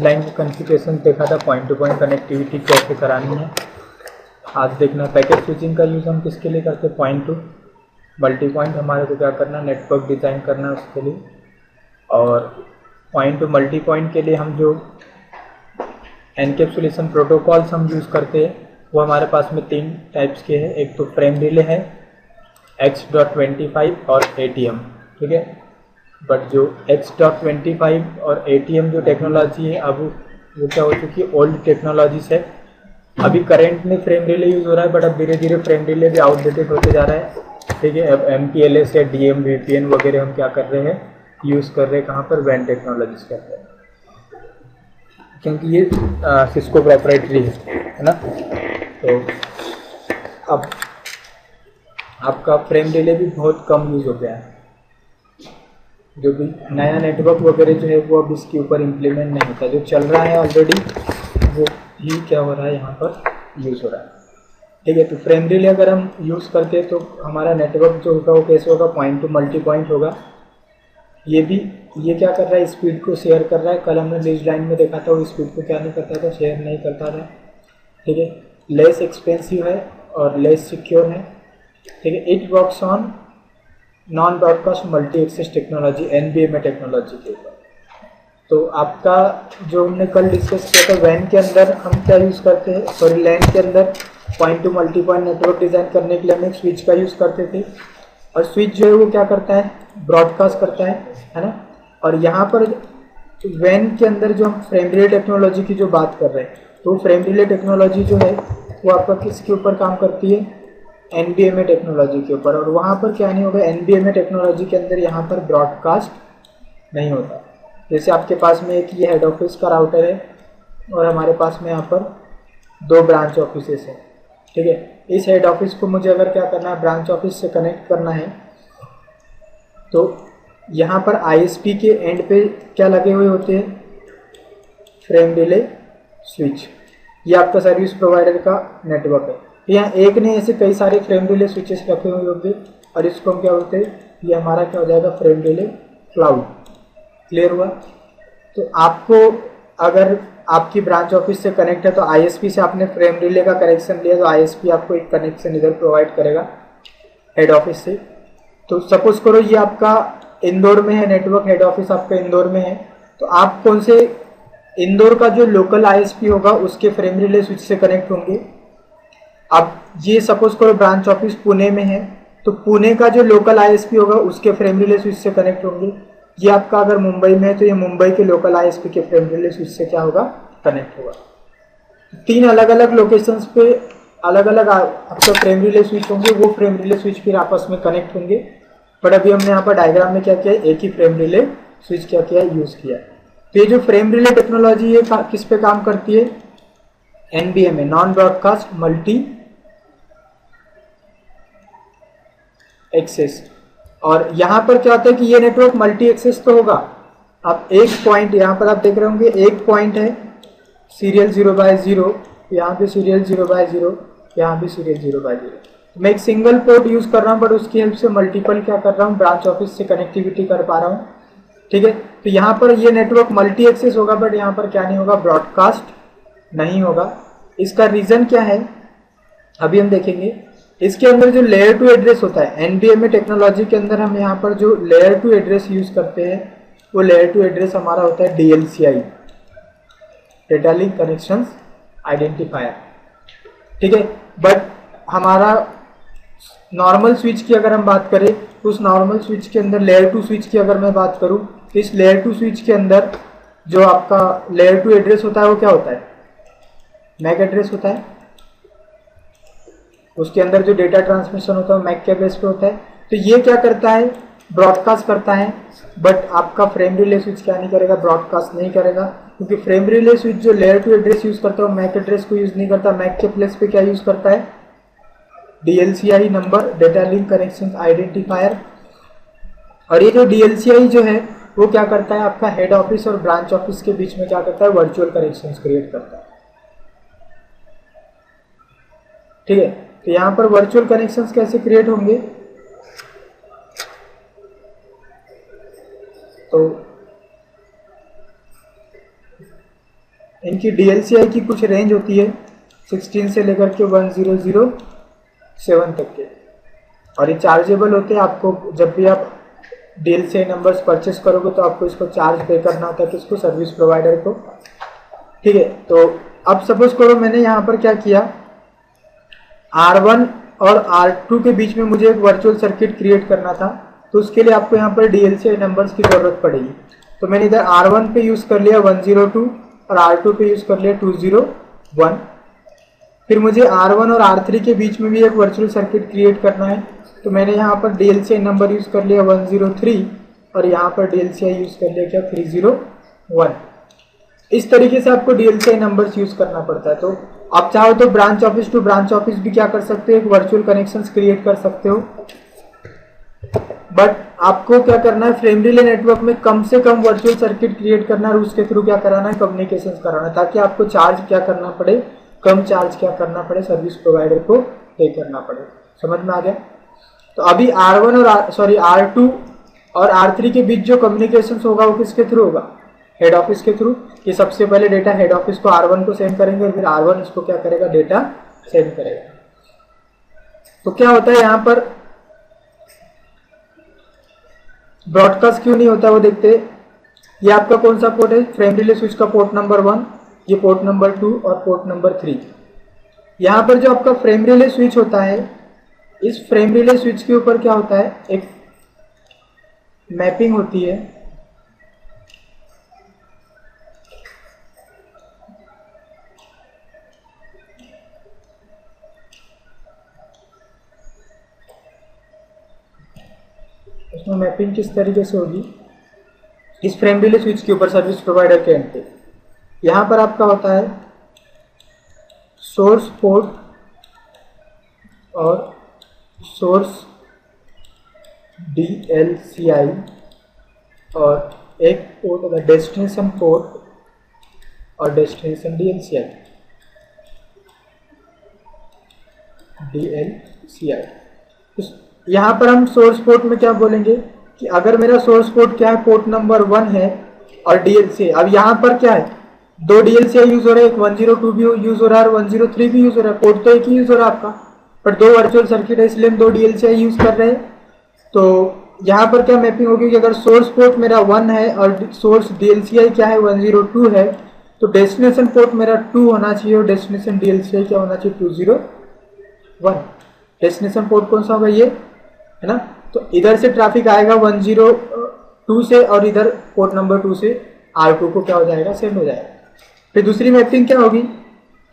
Line की configuration देखा था, पॉइंट टू पॉइंट कनेक्टिविटी कैसे करानी है। आज देखना पैकेट स्विचिंग का यूज़ हम किसके लिए करते हैं, पॉइंट टू मल्टी पॉइंट हमारे को क्या करना, नेटवर्क डिज़ाइन करना है उसके लिए। और पॉइंट टू मल्टी पॉइंट के लिए हम जो एनकैप्सुलेशन प्रोटोकॉल्स हम यूज़ करते हैं वो हमारे पास में 3 टाइप्स के हैं। एक तो फ्रेम रिले है, X.25 और ATM, ठीक है। बट जो X.25 और ATM जो टेक्नोलॉजी है अब वो क्या हो चुकी है, ओल्ड टेक्नोलॉजी से। अभी करेंट में फ्रेम रिले यूज़ हो रहा है, बट अब धीरे धीरे फ्रेम रिले भी आउटडेटेड होते जा रहा है, ठीक है। अब MPLS या DM VPN वगैरह हम क्या कर रहे हैं, यूज़ कर रहे हैं कहाँ पर, वैन टेक्नोलॉजीज के अंदर, क्योंकि ये सिस्को प्रोप्राइटरी है ना। तो अब आपका फ्रेम रिले भी बहुत कम यूज़ हो गया है, जो भी नया नेटवर्क वगैरह जो है वो अब इसके ऊपर इम्प्लीमेंट नहीं होता, जो चल रहा है ऑलरेडी वो ही क्या हो रहा है यहाँ पर यूज़ हो रहा है, ठीक है। तो फ्रेम रिले अगर हम यूज़ करते हैं तो हमारा नेटवर्क जो होगा वो कैसे होगा, पॉइंट टू मल्टी पॉइंट होगा। ये क्या कर रहा है, स्पीड को शेयर कर रहा है। कल हमने लीज लाइन में देखा था वो स्पीड को क्या नहीं करता था, शेयर नहीं करता था, ठीक है। लेस एक्सपेंसिव है और लेस सिक्योर है, ठीक है। It works on non broadcast multi access technology, NBMA technology के ऊपर। तो आपका जो हमने कल डिस्कस किया था, वैन के अंदर हम क्या यूज़ करते हैं, सॉरी लैन के अंदर point two multi point network design करने के लिए हम एक स्विच का यूज़ करते थे। और स्विच जो है वो क्या करता है, ब्रॉडकास्ट करता है ना। और यहाँ पर वैन के अंदर जो हम फ्रेम रिले टेक्नोलॉजी की जो बात कर रहे हैं, तो फ्रेम रिले टेक्नोलॉजी जो है वो आपका किसके ऊपर काम करती है, NBMA टेक्नोलॉजी के ऊपर। और वहाँ पर क्या नहीं होगा, NBMA टेक्नोलॉजी के अंदर यहाँ पर ब्रॉडकास्ट नहीं होता। जैसे आपके पास में एक ये हेड ऑफिस का राउटर है और हमारे पास में यहाँ पर 2 ब्रांच ऑफिसेस हैं, ठीक है। इस हेड ऑफिस को मुझे अगर क्या करना है, ब्रांच ऑफिस से कनेक्ट करना है, तो यहाँ पर ISP के एंड पे क्या लगे हुए होते हैं, फ्रेम रिले स्विच। ये आपका सर्विस प्रोवाइडर का नेटवर्क है। यहाँ एक ने ऐसे कई सारे फ्रेम रिले स्विचेस रखे हुए होंगे और इसको हम क्या बोलते हैं, ये हमारा क्या हो जाएगा, फ्रेम रिले क्लाउड। क्लियर हुआ। तो आपको अगर आपकी ब्रांच ऑफिस से कनेक्ट है तो ISP से आपने फ्रेम रिले का कनेक्शन लिया तो ISP आपको एक कनेक्शन इधर प्रोवाइड करेगा हेड ऑफिस से। तो सपोज करो ये आपका इंदौर में है, नेटवर्क हेड ऑफिस आपका इंदौर में है, तो आप कौन से इंदौर का जो लोकल ISP होगा उसके फ्रेम रिले स्विच से कनेक्ट होंगे। अब ये सपोज करो ब्रांच ऑफिस पुणे में है, तो पुणे का जो लोकल ISP होगा उसके फ्रेम रिले स्विच से कनेक्ट होंगे। ये आपका अगर मुंबई में है तो ये मुंबई के लोकल ISP के फ्रेम रिले स्विच से क्या होगा, कनेक्ट होगा। 3 अलग अलग लोकेशंस पे अलग अलग आपका फ्रेम रिले स्विच होंगे, वो फ्रेम रिले स्विच फिर आपस में कनेक्ट होंगे। बट अभी हमने यहाँ पर डायग्राम में क्या किया, एक ही फ्रेम रिले स्विच क्या किया, यूज किया। तो ये जो फ्रेम रिले टेक्नोलॉजी है किस पे काम करती है, NBMA, non broadcast multi access. और यहाँ पर क्या होता है कि ये नेटवर्क मल्टी एक्सेस तो होगा। अब एक पॉइंट यहाँ पर आप देख रहे होंगे, एक पॉइंट है सीरियल 0/0, यहाँ पे सीरियल 0/0, यहाँ पे सीरियल 0/0। मैं एक सिंगल पोर्ट यूज कर रहा हूँ बट उसकी हेल्प से मल्टीपल क्या कर रहा हूँ, ब्रांच ऑफिस से कनेक्टिविटी कर पा रहा हूँ, ठीक है। तो यहाँ पर ये नेटवर्क मल्टी एक्सेस होगा बट यहाँ पर क्या नहीं होगा, ब्रॉडकास्ट नहीं होगा। इसका रीजन क्या है अभी हम देखेंगे। इसके अंदर जो लेयर टू एड्रेस होता है, NBMA टेक्नोलॉजी के अंदर हम यहाँ पर जो लेयर टू एड्रेस यूज करते हैं वो लेयर टू एड्रेस हमारा होता है DLCI, data link connection identifier, ठीक है। बट हमारा नॉर्मल स्विच की अगर हम बात करें तो उस नॉर्मल स्विच के अंदर लेयर टू स्विच की अगर मैं बात करूं तो इस लेयर टू स्विच के अंदर जो आपका लेयर टू एड्रेस होता है वो क्या होता है, मैक एड्रेस होता है। उसके अंदर जो डेटा ट्रांसमिशन होता है मैक के बेस पे होता है। तो ये क्या करता है, ब्रॉडकास्ट करता है। बट आपका फ्रेम रिले स्विच क्या नहीं करेगा, ब्रॉडकास्ट नहीं करेगा, क्योंकि फ्रेम रिले स्विच जो लेयर टू एड्रेस यूज करता है वो मैक एड्रेस को यूज नहीं करता। मैक के प्लेस पे क्या यूज करता है, DLCI number, data link connection identifier. और ये जो DLCI जो है वो क्या करता है, आपका हेड ऑफिस और ब्रांच ऑफिस के बीच में क्या करता है, वर्चुअल कनेक्शंस क्रिएट करता है, ठीक है। तो यहाँ पर वर्चुअल कनेक्शंस कैसे क्रिएट होंगे, तो इनकी DLCI की कुछ रेंज होती है 16 से लेकर के 1007 तक के, और ये चार्जेबल होते हैं। आपको जब भी आप DLCI नंबर्स परचेस करोगे तो आपको इसको चार्ज पे करना होता है किसको, सर्विस प्रोवाइडर को, ठीक है। तो अब सपोज करो मैंने यहाँ पर क्या किया, R1 और R2 के बीच में मुझे एक वर्चुअल सर्किट क्रिएट करना था, तो उसके लिए आपको यहाँ पर DLCI नंबर्स की ज़रूरत पड़ेगी। तो मैंने इधर R1 पे यूज़ कर लिया 102 और R2 पे यूज़ कर लिया 201। फिर मुझे R1 और R3 के बीच में भी एक वर्चुअल सर्किट क्रिएट करना है, तो मैंने यहाँ पर DLCI नंबर यूज़ कर लिया 103 और यहाँ पर DLCI यूज़ कर लिया क्या 301। इस तरीके से आपको DLCI नंबर्स यूज़ करना पड़ता है। तो आप चाहो तो branch office to branch office भी क्या कर सकते हो, एक वर्चुअल कनेक्शंस क्रिएट कर सकते हो, बट आपको क्या करना है, फ्रेम रिले नेटवर्क में कम से कम वर्चुअल सर्किट क्रिएट करना है और उसके थ्रू क्या कराना है, कम्युनिकेशंस कराना है, ताकि आपको चार्ज क्या करना पड़े, कम चार्ज क्या करना पड़े, सर्विस प्रोवाइडर को पे करना पड़े। समझ में आ गया? तो अभी R1 और R2 और R3 के बीच जो कम्युनिकेशंस होगा वो किसके थ्रू होगा, हेड ऑफिस के थ्रू। कि सबसे पहले डेटा हेड ऑफिस को R1 को सेंड करेंगे और फिर R1 इसको क्या करेगा, डेटा सेंड करेगा। तो क्या होता है यहाँ पर ब्रॉडकास्ट क्यों नहीं होता वो देखते हैं। ये आपका कौन सा पोर्ट है, फ्रेम रिले स्विच का पोर्ट नंबर 1, ये पोर्ट नंबर 2 और पोर्ट नंबर 3। यहाँ पर जो आपका फ्रेम रिले स्विच होता है, इस फ्रेम रिले स्विच के ऊपर क्या होता है, एक मैपिंग होती है। उसमें मैपिंग किस तरीके से होगी, इस फ्रेम रिले स्विच के ऊपर सर्विस प्रोवाइडर के एंड पे यहाँ पर आपका होता है सोर्स पोर्ट और सोर्स DLCI, और एक पोर्ट होगा डेस्टिनेशन पोर्ट और डेस्टिनेशन DLCI। यहाँ पर हम सोर्स पोर्ट में क्या बोलेंगे कि अगर मेरा सोर्स पोर्ट क्या है, पोर्ट नंबर 1 है और DLCI, अब यहाँ पर क्या है, 2 DLCI यूज हो रहा है, एक 102 भी यूज हो रहा है और 103 भी यूज हो रहा है, पोर्ट तो एक ही यूज हो रहा है आपका, पर 2 वर्चुअल सर्किट है इसलिए हम 2 DLCI यूज कर रहे हैं। तो यहाँ पर क्या मैपिंग होगी कि अगर सोर्स पोर्ट मेरा 1 है और सोर्स DLCI क्या है 102 है, तो डेस्टिनेशन पोर्ट मेरा 2 होना चाहिए और डेस्टिनेशन DLCI क्या होना चाहिए 201। डेस्टिनेशन पोर्ट कौन सा होगा, ये है ना। तो इधर से ट्रैफिक आएगा 102 से और इधर पोर्ट नंबर 2 से R2 को क्या हो जाएगा, सेंड हो जाएगा। फिर दूसरी मैपिंग क्या होगी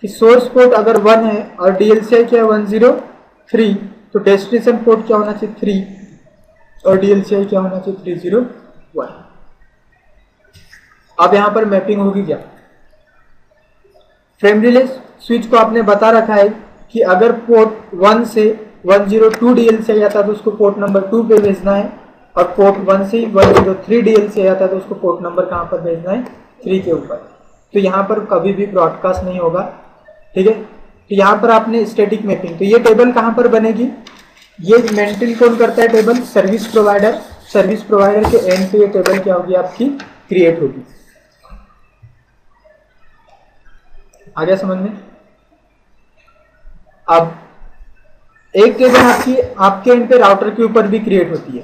कि सोर्स पोर्ट अगर 1 है और DLCI क्या है 103, तो डेस्टिनेशन पोर्ट क्या होना चाहिए 3 और DLCI क्या होना चाहिए 301। अब यहां पर मैपिंग होगी क्या, फ्रेम रिले स्विच को आपने बता रखा है कि अगर पोर्ट 1 से 102 DLCI आता है तो उसको पोर्ट नंबर 2 पे भेजना है, और पोर्ट 1 से 103 DLCI आता है तो उसको पोर्ट नंबर कहां पर भेजना है, 3 के ऊपर। तो यहाँ पर कभी भी ब्रॉडकास्ट नहीं होगा, ठीक है। तो यहाँ पर आपने स्टैटिक मैपिंग, तो ये टेबल कहाँ पर बनेगी, ये मेंटेन कौन करता है table, service provider. Service provider के एंड पे ये टेबल क्या होगी आपकी, क्रिएट होगी। आ गया समझ में? अब एक टेबल आपके एंड पे राउटर के ऊपर भी क्रिएट होती है।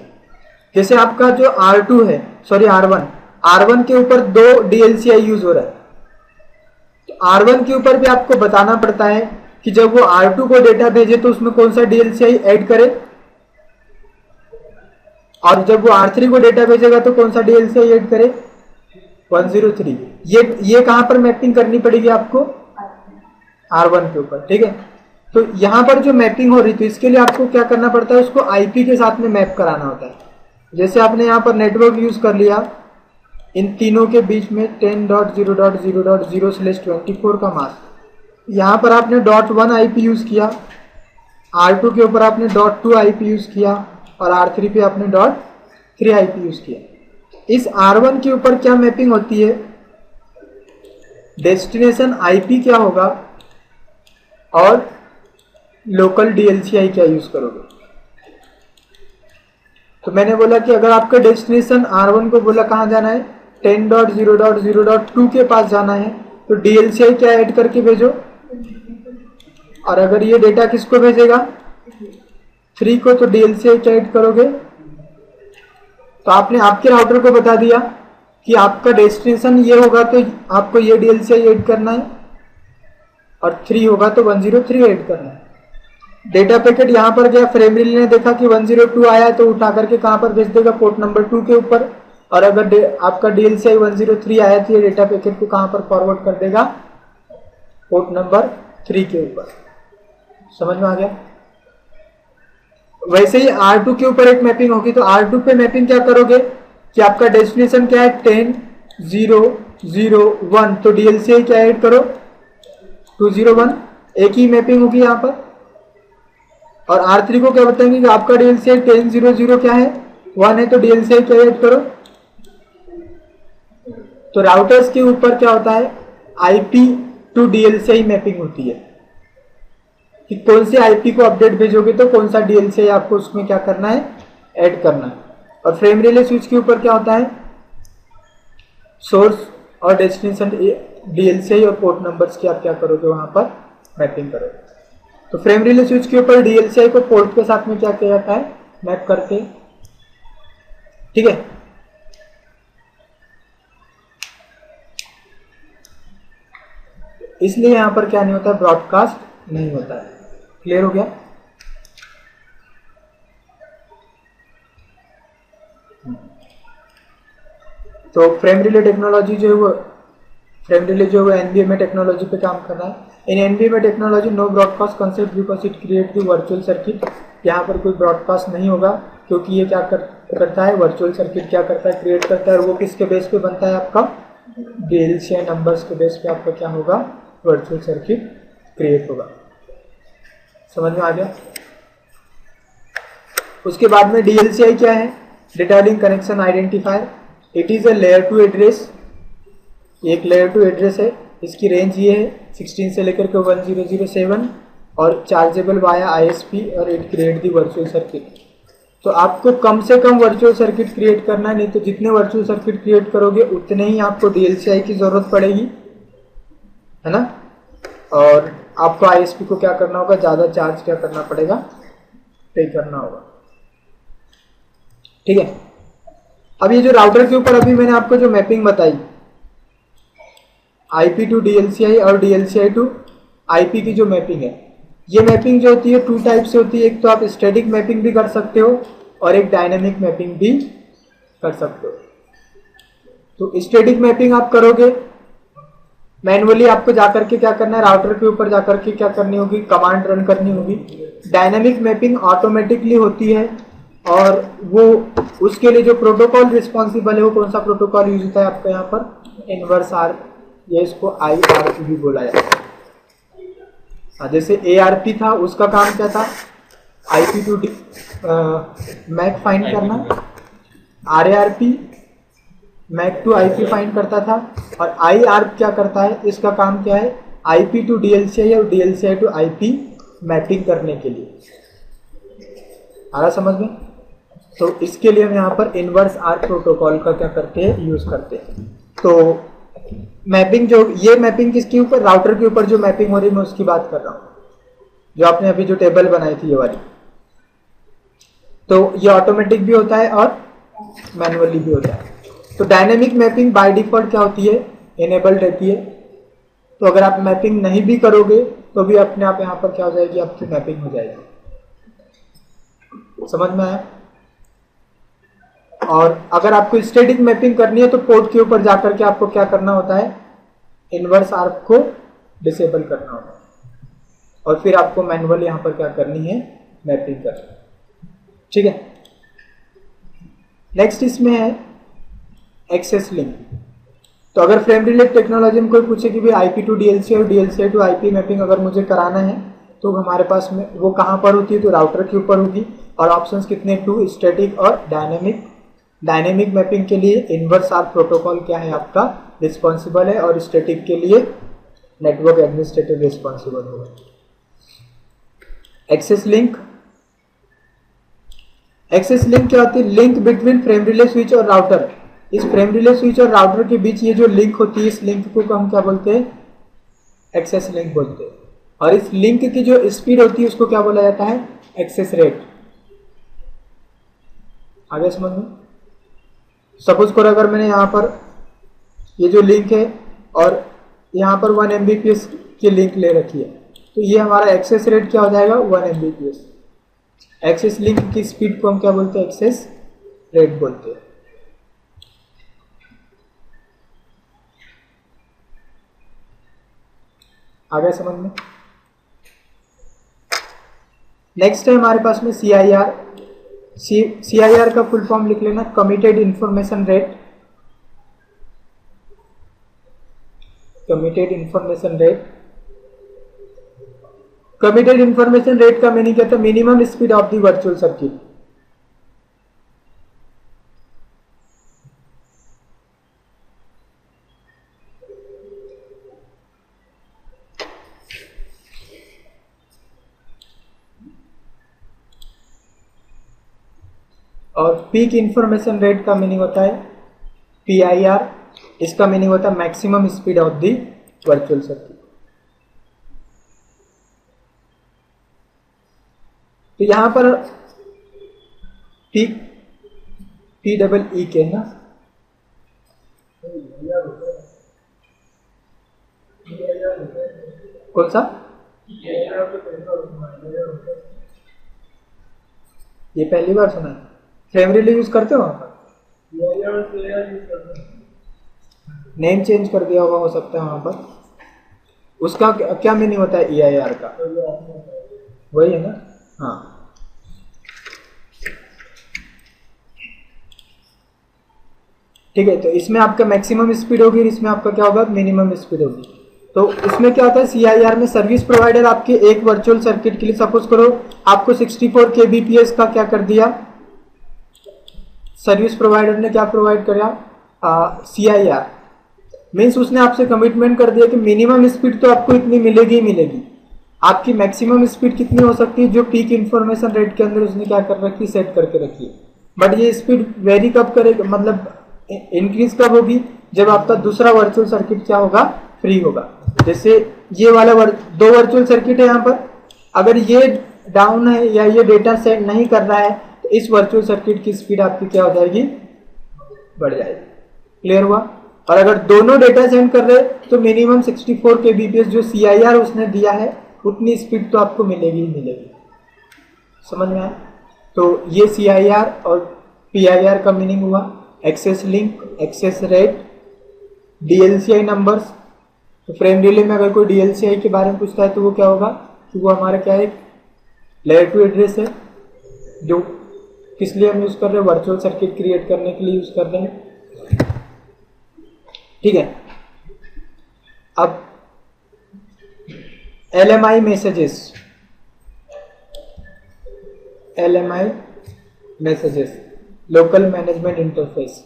जैसे आपका जो R2 है, सॉरी R1 के ऊपर 2 DLCI यूज हो रहा है, तो R1 के ऊपर भी आपको बताना पड़ता है कि जब वो R2 को डेटा भेजे तो उसमें कौन सा DLCI ऐड करे, और जब वो R3 को डेटा भेजेगा तो कौन सा DLCI ऐड करे, 103। ये कहां पर मैपिंग करनी पड़ेगी आपको, R1 के ऊपर, ठीक है। तो यहां पर जो मैपिंग हो रही थी इसके लिए आपको क्या करना पड़ता है, उसको IP के साथ में मैप कराना होता है। जैसे आपने यहाँ पर नेटवर्क यूज कर लिया, इन तीनों के बीच में 10.0.0.0/24 का मास्क, यहाँ पर आपने .1 IP यूज किया, R2 के ऊपर आपने .2 IP यूज किया और R3 पे आपने .3 IP यूज किया। इस R1 के ऊपर क्या मैपिंग होती है, डेस्टिनेशन IP क्या होगा और लोकल DLCI क्या यूज करोगे। तो मैंने बोला कि अगर आपका डेस्टिनेशन R1 को बोला कहाँ जाना है, 10.0.0.2 के पास जाना है, तो DLCI क्या ऐड करके भेजो, और अगर ये डेटा किसको भेजेगा 3 को, तो DLCI क्या ऐड करोगे। तो आपने आपके राउटर को बता दिया कि आपका डेस्टिनेशन ये होगा तो आपको ये DLCI ऐड करना है, और 3 होगा तो 103 ऐड करना है। डेटा पैकेट यहाँ पर गया, फ्रेम रिले ने देखा कि 102 आया तो उठा करके कहाँ पर भेज देगा, पोर्ट नंबर 2 के ऊपर, और अगर आपका DLCI 103 आया तो ये डेटा पैकेट को कहाँ पर फॉरवर्ड कर देगा, पोर्ट नंबर 3 के ऊपर। समझ में आ गया। वैसे ही R2 के ऊपर एक मैपिंग होगी, तो R2 पे मैपिंग क्या करोगे कि आपका डेस्टिनेशन क्या है 10.0.0.1, तो DLCI क्या ऐड करो 201, एक ही मैपिंग होगी यहाँ पर। और R3 को क्या बताएंगे कि आपका DLCI 10.0.0 क्या है 1 है, तो DLCI क्या ऐड करो। तो राउटर्स के ऊपर क्या होता है IP टू DLCI मैपिंग होती है कि कौन से IP को अपडेट भेजोगे तो कौन सा DLCI आपको उसमें क्या करना है, ऐड करना है। और फ्रेम रिले स्विच के ऊपर क्या होता है, सोर्स और डेस्टिनेशन DLCI और पोर्ट नंबर्स की आप क्या करोगे वहां पर मैपिंग करोगे। तो फ्रेम रिले स्विच के ऊपर DLCI को पोर्ट के साथ में क्या किया जाता है, मैप करके। ठीक है, इसलिए यहां पर क्या नहीं होता, ब्रॉडकास्ट नहीं होता है। क्लियर हो गया। तो फ्रेम रिले टेक्नोलॉजी जो है वो NVMe टेक्नोलॉजी पे काम कर रहा है। In NVMe technology no broadcast concept because it create the virtual circuit. यहाँ पर कोई ब्रॉडकास्ट नहीं होगा क्योंकि ये क्या करता है, वर्चुअल सर्किट क्या करता है, क्रिएट करता है। और वो किसके बेस पे बनता है, आपका DLCI नंबर्स के बेस पे आपका क्या होगा, वर्चुअल सर्किट क्रिएट होगा। समझ में आ गया। उसके बाद में DLCI क्या है, data link connection identifier. It is a layer 2 address, एक लेयर 2 एड्रेस है। इसकी रेंज ये है 16 से लेकर के 1007 और चार्जेबल वाया ISP, और it create the virtual circuit. तो आपको कम से कम वर्चुअल सर्किट क्रिएट करना है, नहीं तो जितने वर्चुअल सर्किट क्रिएट करोगे उतने ही आपको DLCI की जरूरत पड़ेगी, है ना। और आपको ISP को क्या करना होगा, ज्यादा चार्ज क्या करना पड़ेगा, पे करना होगा। ठीक है। अब ये जो राउटर के ऊपर अभी मैंने आपको जो मैपिंग बताई, IP टू DLCI और DLCI टू IP की जो मैपिंग है, ये मैपिंग जो होती है 2 टाइप से होती है। एक तो आप स्टैटिक मैपिंग भी कर सकते हो और एक डायनेमिक मैपिंग भी कर सकते हो। तो स्टैटिक मैपिंग आप करोगे मैनुअली, आपको जाकर के क्या करना है, राउटर के ऊपर जाकर के क्या करनी होगी, कमांड रन करनी होगी। डायनेमिक मैपिंग ऑटोमेटिकली होती है, और वो उसके लिए जो प्रोटोकॉल रिस्पॉन्सिबल है वो कौन सा प्रोटोकॉल यूज होता है आपका यहाँ पर, इनवर्स आर्क, या इसको IRP भी बोला जाता है। जैसे ARP था, उसका काम क्या था, IP टू मैक फाइंड करना, RARP MAC to IP find करता था, और IARP क्या करता है, इसका काम क्या है, IP टू DLCI और DLCI टू IP मैपिंग करने के लिए। आ रहा समझ में। तो इसके लिए हम यहाँ पर इनवर्स आर्क प्रोटोकॉल का क्या करते हैं, यूज करते हैं। तो मैपिंग जो ये मैपिंग किसके ऊपर, राउटर के ऊपर जो मैपिंग हो रही है मैं उसकी बात कर रहा हूँ, जो आपने अभी जो टेबल बनाई थी ये वाली। तो ये ऑटोमेटिक भी होता है और मैनुअली भी होता है। तो डायनेमिक मैपिंग बाय डिफॉल्ट क्या होती है, इनेबल्ड रहती है। तो अगर आप मैपिंग नहीं भी करोगे तो भी अपने आप यहाँ पर क्या हो जाएगी, आपकी मैपिंग हो जाएगी। समझ में आया। और अगर आपको स्टैटिक मैपिंग करनी है तो पोर्ट के ऊपर जाकर के आपको क्या करना होता है, इनवर्स आर्क को डिसेबल करना होता है, और फिर आपको मैनुअल यहाँ पर क्या करनी है, मैपिंग करनी है। ठीक है। नेक्स्ट इसमें है एक्सेस लिंक। तो अगर फ्रेम रिले टेक्नोलॉजी में कोई पूछे कि भाई IP टू DLCI और DLCI टू IP मैपिंग अगर मुझे कराना है तो हमारे पास में वो कहाँ पर होती है, तो राउटर के ऊपर होगी। और ऑप्शंस कितने, 2, स्टैटिक और डायनेमिक। डायनेमिक मैपिंग के लिए इनवर्स आर्क प्रोटोकॉल क्या है आपका, रिस्पॉन्सिबल है, और स्टैटिक के लिए नेटवर्क एडमिनिस्ट्रेटर रिस्पॉन्सिबल होगा। Access link. एक्सेस लिंक क्या होती है, link between frame relay switch और राउटर। इस फ्रेम रिले स्विच और राउटर के बीच ये जो लिंक होती है, इस लिंक को हम क्या बोलते हैं? एक्सेस लिंक बोलते हैं। और इस लिंक की जो स्पीड होती है उसको क्या बोला जाता है? Access rate. आगे समझ में? सपोज करो अगर मैंने यहाँ पर ये जो लिंक है और यहाँ पर 1 Mbps की लिंक ले रखी है, तो ये हमारा एक्सेस रेट क्या हो जाएगा? 1 Mbps। एक्सेस लिंक की स्पीड को हम क्या बोलते हैं? एक्सेस रेट बोलते हैं। आगे समझ में? नेक्स्ट है हमारे पास में CIR। CIR का फुल फॉर्म लिख लेना, committed information rate. Committed information rate. Committed information rate का मीनिंग क्या था? Minimum speed of the virtual circuit. और पीक इंफॉर्मेशन रेट का मीनिंग होता है PIR। इसका मीनिंग होता है maximum speed of the virtual circuit. तो यहां पर पीक PEE के है ना, कौन सा? ये पहली बार सुना है। फ्रेम रिले यूज करते हो? नेम चेंज कर दिया होगा, हो सकता है वहां पर। उसका क्या मीनिंग होता है EIR का? वही है ना? हाँ। ठीक है, तो इसमें आपका मैक्सिमम स्पीड होगी और इसमें आपका क्या होगा? मिनिमम स्पीड होगी। तो इसमें क्या होता है? CIR में सर्विस प्रोवाइडर आपके एक वर्चुअल सर्किट के लिए, सपोज करो आपको 64 kbps का क्या कर दिया, सर्विस प्रोवाइडर ने क्या प्रोवाइड करा? CIR मीन्स उसने आपसे कमिटमेंट कर दिया कि मिनिमम स्पीड तो आपको इतनी मिलेगी ही मिलेगी, आपकी मैक्सिमम स्पीड कितनी हो सकती है, जो पीक इंफॉर्मेशन रेट के अंदर उसने क्या कर रखी? सेट करके रखी है। बट ये स्पीड वेरी कब करेगा, मतलब इंक्रीज कब होगी? जब आपका दूसरा वर्चुअल सर्किट क्या होगा? फ्री होगा। जैसे ये वाला दो वर्चुअल सर्किट है यहाँ पर, अगर ये डाउन है या ये डेटा सेट नहीं कर रहा है तो इस वर्चुअल सर्किट की स्पीड आपकी क्या हो जाएगी? बढ़ जाएगी। क्लियर हुआ? और अगर दोनों डेटा सेंड कर रहे तो मिनिमम 64 kbps जो CIR उसने दिया है उतनी स्पीड तो आपको मिलेगी ही मिलेगी। समझ में आया? तो ये CIR और PIR का मीनिंग हुआ। Access link, access rate, DLCI numbers. तो फ्रेम रिले में अगर कोई DLCI के बारे में पूछता है तो वो क्या होगा कि वो हमारा क्या है? लेयर 2 एड्रेस है, जो किस लिए हम यूज कर रहे हैं? वर्चुअल सर्किट क्रिएट करने के लिए यूज कर रहे हैं। ठीक है। अब LMI messages, LMI messages, local management interface.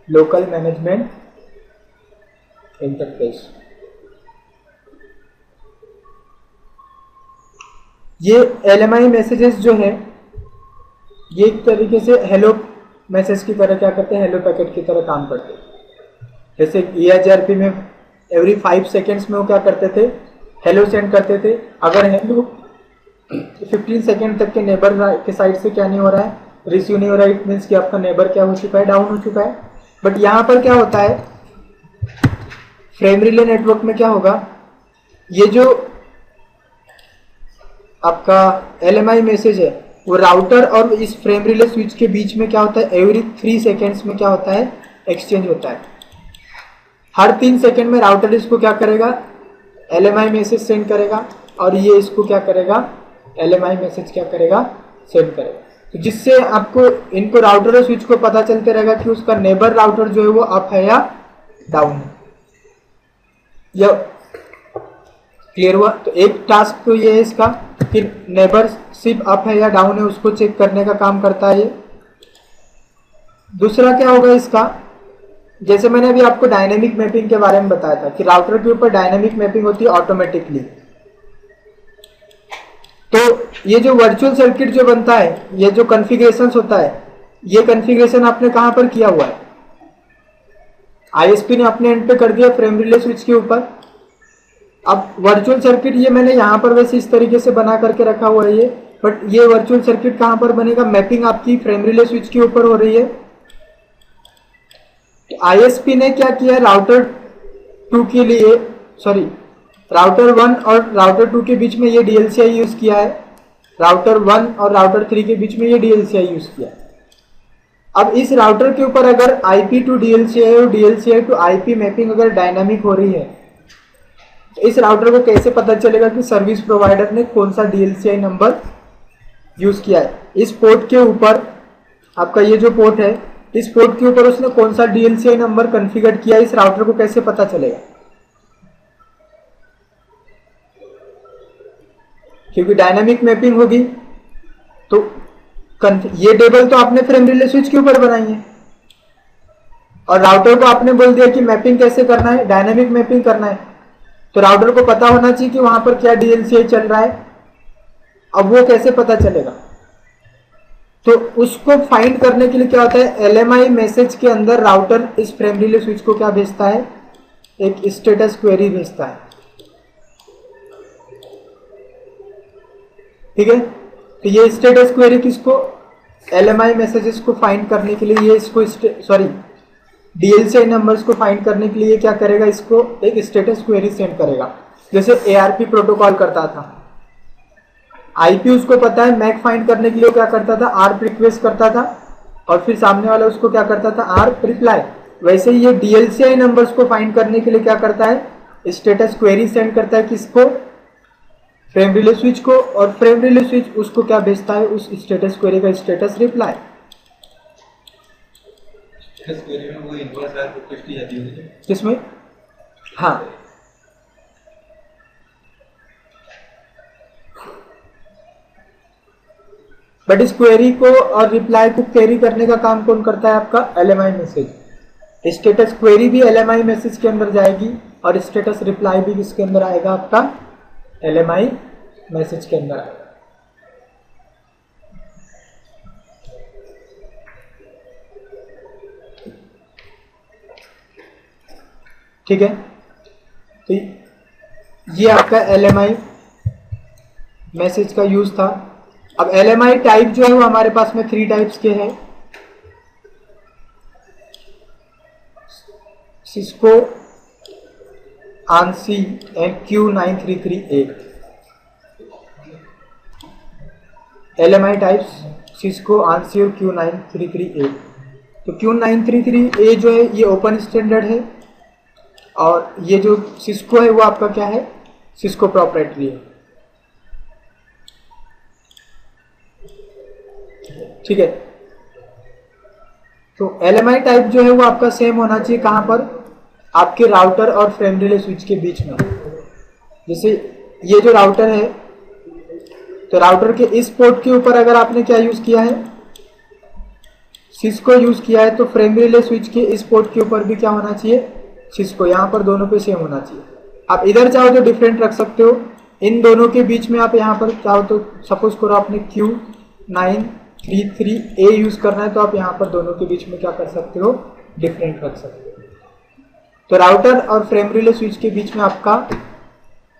Local management interface, ये LMI मैसेजेस जो है ये एक तरीके से हेलो मैसेज की तरह क्या करते हैं? हेलो पैकेट की तरह काम करते हैं। जैसे EIGRP में एवरी 5 सेकेंड्स में वो क्या करते थे? हेलो सेंड करते थे। अगर हेलो 15 सेकेंड तक के नेबर के साइड से क्या नहीं हो रहा है? रिसीव नहीं हो रहा है, इट मीन्स कि आपका नेबर क्या हो चुका है? डाउन हो चुका है। बट यहाँ पर क्या होता है? फ्रेम रिले नेटवर्क में क्या होगा? ये जो आपका LMI मैसेज है वो राउटर और इस फ्रेम रिले स्विच के बीच में क्या होता है? एवरी 3 सेकेंड्स में क्या होता है? एक्सचेंज होता है। हर 3 सेकेंड में राउटर इसको क्या करेगा? LMI मैसेज सेंड करेगा और ये इसको क्या करेगा? LMI मैसेज क्या करेगा? सेंड करेगा। तो जिससे आपको इनको राउटर और स्विच को पता चलते रहेगा कि उसका नेबर राउटर जो है वो अप है या डाउन है। या क्लियर हुआ? तो एक टास्क तो ये है इसका कि नेबरशिप अप है या डाउन है उसको चेक करने का काम करता है ये। दूसरा क्या होगा इसका? जैसे मैंने अभी आपको डायनेमिक मैपिंग के बारे में बताया था कि राउटर के ऊपर डायनेमिक मैपिंग होती है ऑटोमेटिकली। तो ये जो वर्चुअल सर्किट जो बनता है, ये जो कॉन्फ़िगरेशंस होता है, ये कॉन्फ़िगरेशन आपने कहां पर किया हुआ है? आईएसपी ने अपने एंड पे कर दिया फ्रेम रिले स्विच के ऊपर। अब वर्चुअल सर्किट ये मैंने यहां पर वैसे इस तरीके से बना करके रखा हुआ है ये, बट ये वर्चुअल सर्किट कहां पर बनेगा? मैपिंग आपकी फ्रेम रिले स्विच के ऊपर हो रही है। तो आईएसपी ने क्या किया? राउटर 2 के लिए, सॉरी, राउटर 1 और राउटर 2 के बीच में ये डीएलसीआई यूज किया है, राउटर 1 और राउटर 3 के बीच में ये डीएलसीआई यूज किया है। अब इस राउटर के ऊपर अगर IP टू DLCI और DLCI टू IP मैपिंग अगर डायनामिक हो रही है, तो इस राउटर को कैसे पता चलेगा कि सर्विस प्रोवाइडर ने कौन सा DLCI नंबर यूज किया है? इस पोर्ट के ऊपर, आपका ये जो पोर्ट है, इस पोर्ट के ऊपर उसने कौन सा DLCI नंबर कॉन्फ़िगर किया, इस राउटर को कैसे पता चलेगा? क्योंकि डायनामिक मैपिंग होगी तो ये टेबल तो आपने फ्रेम रिले स्विच के ऊपर बनाई है, और राउटर को आपने बोल दिया कि मैपिंग कैसे करना है, डायनामिक मैपिंग करना है, तो राउटर को पता होना चाहिए कि वहां पर क्या DLCI चल रहा है। अब वो कैसे पता चलेगा? तो उसको फाइंड करने के लिए क्या होता है, LMI मैसेज के अंदर राउटर इस फ्रेम रिले स्विच को क्या भेजता है? एक स्टेटस क्वेरी भेजता है। ठीक है, तो ये स्टेटस क्वेरी किसको? LMI मैसेजेस को फाइंड करने के लिए ये इसको, सॉरी, DLCI नंबर्स को फाइंड करने के लिए क्या करेगा? इसको एक स्टेटस क्वेरी सेंड करेगा, जैसे ARP प्रोटोकॉल करता था। IP उसको पता है, मैक फाइंड करने के लिए क्या करता था? ARP रिक्वेस्ट करता था, और फिर सामने वाला उसको क्या करता था? ARP reply. वैसे ही ये DLCI नंबर्स को फाइंड करने के लिए क्या करता है? स्टेटस क्वेरी सेंड करता है, किसको? फ्रेम रिले स्विच को, और फ्रेम रिले स्विच उसको क्या भेजता है? उस स्टेटस क्वेरी का स्टेटस रिप्लाई। स्टेटस क्वेरी में वो इनवर्स आर रिक्वेस्ट ही आती होगी किसमें? हाँ, बट इस क्वेरी को और रिप्लाई को कैरी करने का काम कौन करता है? आपका LMI मैसेज। स्टेटस क्वेरी भी LMI मैसेज के अंदर जाएगी, और स्टेटस रिप्लाई भी किसके अंदर आएगा? आपका LMI मैसेज के अंदर आएगा। ठीक है, तो ये आपका LMI मैसेज का यूज था। अब LMI टाइप जो है वो हमारे पास में 3 टाइप्स के हैं। Cisco, ANSI and Q9338। LMI types Cisco, ANSI और Q9338। तो Q933A जो है ये ओपन स्टैंडर्ड है, और ये जो सिस्को है वो आपका क्या है? सिस्को प्रोप्राइटरी है। ठीक है, तो LMI टाइप जो है वो आपका सेम होना चाहिए कहां पर? आपके राउटर और फ्रेम रिले स्विच के बीच में। जैसे ये जो राउटर है, तो राउटर के इस पोर्ट के ऊपर अगर आपने क्या यूज किया है? सिस्को यूज किया है, तो फ्रेम रिले स्विच के इस पोर्ट के ऊपर भी क्या होना चाहिए? सिस्को। यहां पर दोनों पे सेम होना चाहिए। आप इधर चाहो तो डिफरेंट रख सकते हो, इन दोनों के बीच में आप यहां पर चाहो तो, सपोज करो आपने Q933A यूज करना है, तो आप यहां पर दोनों के बीच में क्या कर सकते हो? डिफरेंट रख सकते हो। तो राउटर और फ्रेम रिले स्विच के बीच में आपका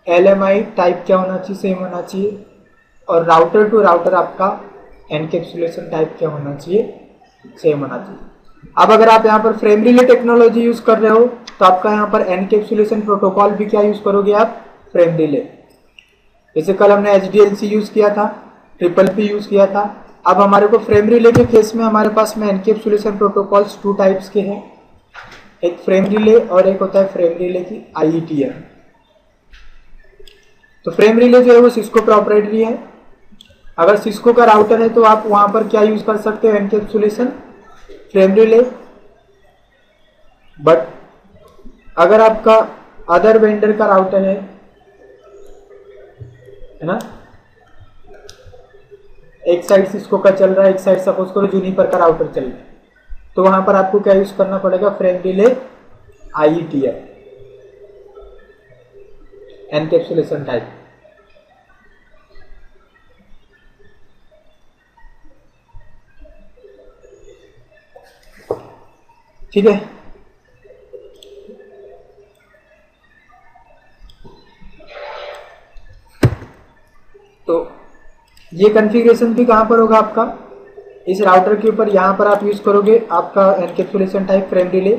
LMI टाइप क्या होना चाहिए? सेम होना चाहिए। और राउटर टू राउटर आपका एनकैप्सुलेशन टाइप क्या होना चाहिए? सेम होना चाहिए। अब अगर आप यहाँ पर फ्रेम रिले टेक्नोलॉजी यूज कर रहे हो, तो आपका यहाँ पर एनकैप्सुलेशन प्रोटोकॉल भी क्या यूज करोगे आप? Frame relay. जैसे कल हमने HDLC यूज किया था, PPP यूज किया था। अब हमारे को फ्रेम रिले के केस में हमारे पास में एनकैप्सुलेशन प्रोटोकॉल्स 2 टाइप्स के हैं, एक फ्रेम रिले और एक होता है फ्रेम रिले की IETF। तो फ्रेम रिले जो है वो सिस्को प्रोप्राइटरी है। अगर सिस्को का राउटर है तो आप वहां पर क्या यूज कर सकते हो? Encapsulation frame relay. बट अगर आपका अदर वेंडर का राउटर है ना, एक साइड सिस्को का चल रहा है, एक साइड सपोज करो जूनिपर का राउटर चल रहा है, तो वहां पर आपको क्या यूज करना पड़ेगा? Frame relay IETF, encapsulation type. ठीक है। तो ये कॉन्फ़िगरेशन भी कहाँ पर होगा आपका, इस राउटर के ऊपर, यहाँ पर आप यूज़ करोगे आपका encapsulation type frame relay.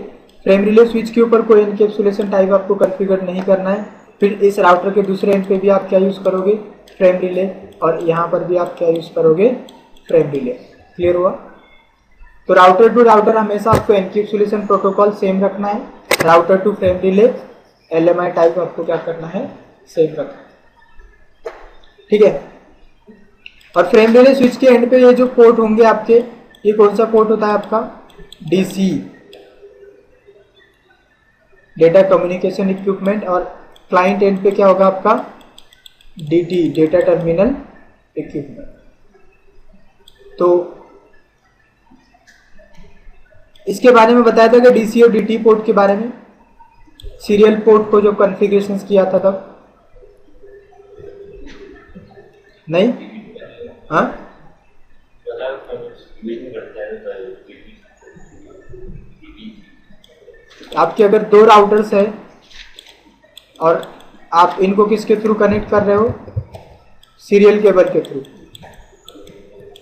Frame relay switch के ऊपर कोई एनकैप्सुलेशन टाइप आपको कॉन्फ़िगर नहीं करना है। फिर इस राउटर के दूसरे एंड पे भी आप क्या यूज़ करोगे, फ्रेम रिले, और यहाँ पर भी आप क्या यूज़ करोगे, फ्रेम रिले। क्लियर हुआ। तो राउटर टू राउटर हमेशा आपको एनकैप्सुलेशन प्रोटोकॉल सेम रखना है, router to frame relay LMI type आपको क्या करना है, सेम रखना है। ठीक है। और फ्रेम रिले स्विच के एंड पे ये जो पोर्ट होंगे आपके, ये कौन सा पोर्ट होता है आपका, DC, डेटा कम्युनिकेशन इक्विपमेंट, और क्लाइंट एंड पे क्या होगा आपका, DT, डेटा टर्मिनल इक्विपमेंट। तो इसके बारे में बताया था कि DC और DT पोर्ट के बारे में, सीरियल पोर्ट को जो कॉन्फ़िगरेशन किया था तब, नहीं, हाँ, आपके अगर 2 राउटर्स है और आप इनको किसके थ्रू कनेक्ट कर रहे हो, सीरियल केबल के थ्रू,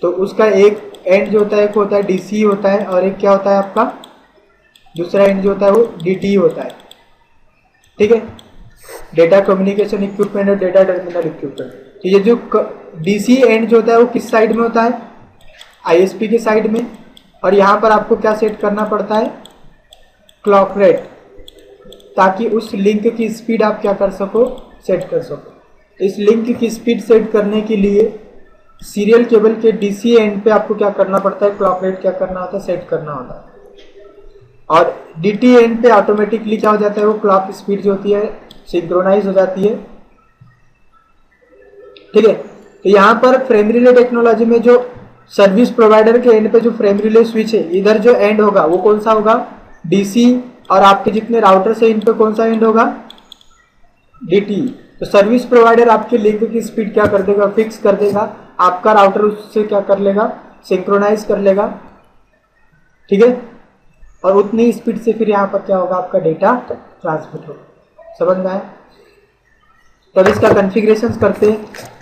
तो उसका एक एंड जो होता है, एक होता है DC होता है, और एक क्या होता है आपका, दूसरा एंड जो होता है वो DT होता है। ठीक है, डेटा कम्युनिकेशन इक्विपमेंट और डेटा टर्मिनल इक्विपमेंट। तो ये जो DC एंड जो होता है वो किस साइड में होता है, ISP के साइड में, और यहाँ पर आपको क्या सेट करना पड़ता है, क्लॉक रेट, ताकि उस लिंक की स्पीड आप क्या कर सको, सेट कर सको। इस लिंक की स्पीड सेट करने के लिए सीरियल केबल के DC एंड पे आपको क्या करना पड़ता है, क्लॉक रेट क्या करना होता है, सेट करना होता है। और DT एंड पे ऑटोमेटिकली क्या हो जाता है, वो क्लॉक स्पीड जो होती है सिंक्रोनाइज हो जाती है। ठीक है। तो यहाँ पर फ्रेम रिले टेक्नोलॉजी में जो सर्विस प्रोवाइडर के एंड पे जो फ्रेम रिले स्विच है, इधर जो एंड होगा वो कौन सा होगा, DC, और आपके जितने राउटर से इन पे कौन सा एंड होगा, DT। तो सर्विस प्रोवाइडर आपके लिंक की स्पीड क्या कर देगा, फिक्स कर देगा, आपका राउटर उससे क्या कर लेगा, सिंक्रोनाइज कर लेगा। ठीक है। और उतनी स्पीड से फिर यहाँ पर क्या होगा, आपका डेटा ट्रांसमिट होगा। समझ में आया। तब इसका कॉन्फ़िगरेशन करते हैं।